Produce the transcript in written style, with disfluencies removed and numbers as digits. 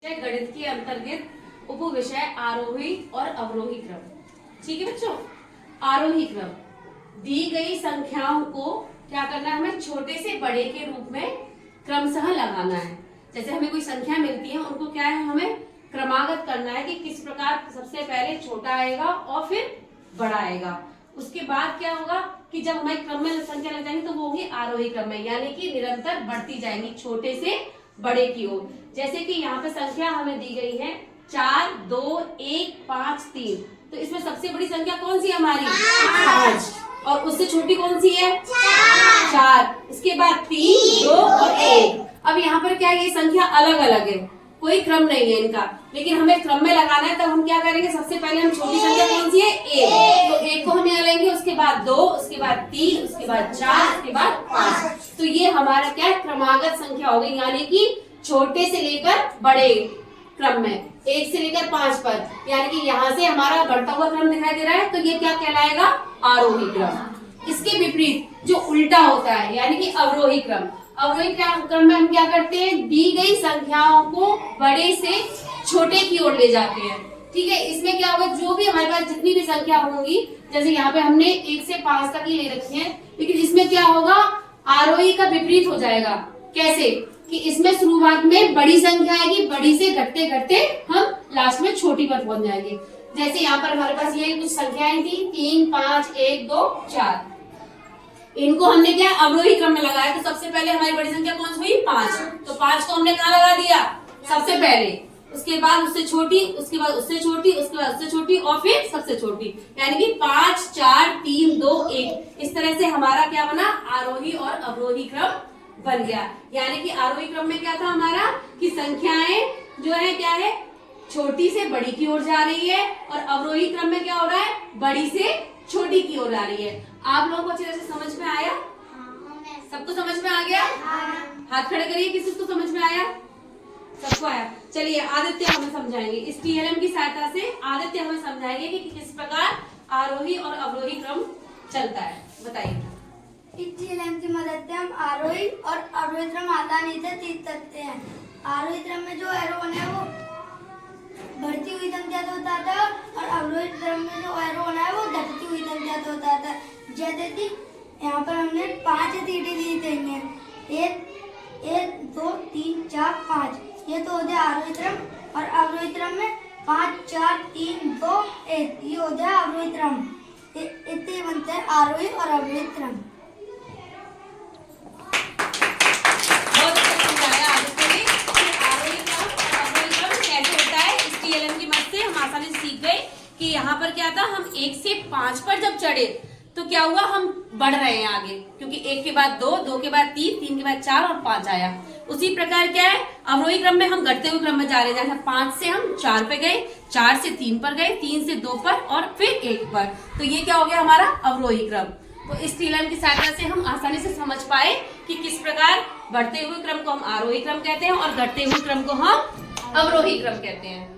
गणित के अंतर्गत उपविषय आरोही और अवरोही क्रम। ठीक है बच्चों, आरोही क्रम दी गई संख्याओं को क्या करना है, हमें छोटे से बड़े के रूप में क्रमशः लगाना है। जैसे हमें कोई संख्या मिलती है, उनको क्या है, हमें क्रमागत करना है कि किस प्रकार सबसे पहले छोटा आएगा और फिर बड़ा आएगा। उसके बाद क्या होगा कि जब हमारे क्रम में संख्या लग जाएंगी तो वो होगी आरोही क्रम में, यानी कि निरंतर बढ़ती जाएंगी छोटे से बड़े की ओर। जैसे कि यहाँ पे संख्या हमें दी गई है 4, 2, 1, 5, 3। तो इसमें सबसे बड़ी संख्या कौन सी है हमारी? 5। और उससे छोटी कौन सी है? 4। इसके बाद 3, 2 और 1। अब यहाँ पर क्या है, ये संख्या अलग अलग है, कोई क्रम नहीं है इनका, लेकिन हमें क्रम में लगाना है। तब हम क्या करेंगे, सबसे पहले हम छोटी संख्या कौन सी है? 1। तो 1 को हम यहाँ लेंगे, उसके बाद 2, उसके बाद 3, उसके बाद 4, उसके बाद 5। तो ये हमारा क्या है, क्रमागत संख्या हो गई, यानी कि छोटे से लेकर बड़े क्रम में 1 से लेकर 5 पर, यानी कि यहाँ से हमारा बढ़ता हुआ क्रम दिखाई दे रहा है, तो ये क्या कहलाएगा? आरोही क्रम। इसके विपरीत जो उल्टा होता है, यानी कि अवरोही क्रम। अवरोही क्रम में हम क्या करते हैं, दी गई संख्याओं को बड़े से छोटे की ओर ले जाते हैं। ठीक है, इसमें क्या होगा, जो भी हमारे पास जितनी भी संख्या होंगी, जैसे यहाँ पे हमने 1 से 5 तक ही ले रखी है, लेकिन इसमें क्या होगा, आरोही का विपरीत हो जाएगा। कैसे कि इसमें शुरुआत में बड़ी संख्या आएगी, बड़ी से घटते घटते हम लास्ट में छोटी पर पहुंच जाएंगे। जैसे यहाँ पर हमारे पास ये कुछ संख्याएं थी, 3, 5, 1, 2, 4। इनको हमने क्या अवरोही क्रम में लगाया, तो सबसे पहले हमारी बड़ी संख्या कौन सी हुई? 5। तो 5 को हमने कहाँ लगा दिया? सबसे पहले। उसके बाद उससे छोटी, उसके बाद उससे छोटी, उसके बाद उससे छोटी और फिर सबसे छोटी, यानी कि 5, 4, 3, 2, 1। इस तरह से हमारा क्या बना, आरोही और अवरोही क्रम बन गया। यानी कि आरोही क्रम में क्या था हमारा कि संख्याएं जो है क्या है, छोटी से बड़ी की ओर जा रही है, और अवरोही क्रम में क्या हो रहा है, बड़ी से छोटी की ओर आ रही है। आप लोगों को अच्छी तरह से समझ में आया? सबको समझ में आ गया? हाथ खड़े करिए, किसको समझ में आया? सबको आया। चलिए आदित्य हमें समझाएंगे, इस टीएलएम की सहायता से आदित्य हमें समझाएंगे कि किस प्रकार आरोही और अवरोही क्रम चलता है। बताइए। इस टीएलएम की मदद से हम आरोही और अवरोही क्रम आसानी से सीख सकते हैं। आरोही क्रम में जो एरो है वो बढ़ती हुई संख्या से होता था, और अवरोही क्रम में जो एरो है वो घटती हुई संख्या से होता था। जैसे कि यहाँ पर हमने 5 सीढ़ी दी देंगे, 1, 2, 3, 4, 5। ये तो हो गया आरोही क्रम। और अवरोही क्रम में 5, 4, 3, 2, 1, ये हो गया अवरोही क्रम। इतने बनते हैं आरोही और अवरोही क्रम। बहुत अच्छा समझाया आदित्य ने कि आरोही क्रम और अवरोही क्रम कैसे होता है। इस टीएलएम की मदद से हम आसानी से सीख गए कि यहाँ पर क्या था, हम 1 से 5 पर जब चढ़े तो क्या हुआ, हम बढ़ रहे हैं आगे, क्योंकि 1 के बाद 2, 2 के बाद 3, 3 के बाद 4 और 5 आया। उसी प्रकार क्या है, अवरोही क्रम में हम घटते हुए क्रम में जा रहे हैं। जैसे 5 से हम 4 पे गए, 4 से 3 पर गए, 3 से 2 पर और फिर 1 पर। तो ये क्या हो गया हमारा अवरोही क्रम। तो इस टीएलएम की सहायता से हम आसानी से समझ पाए कि किस प्रकार बढ़ते हुए क्रम को हम आरोही क्रम कहते हैं और घटते हुए क्रम को हम अवरोही क्रम कहते हैं।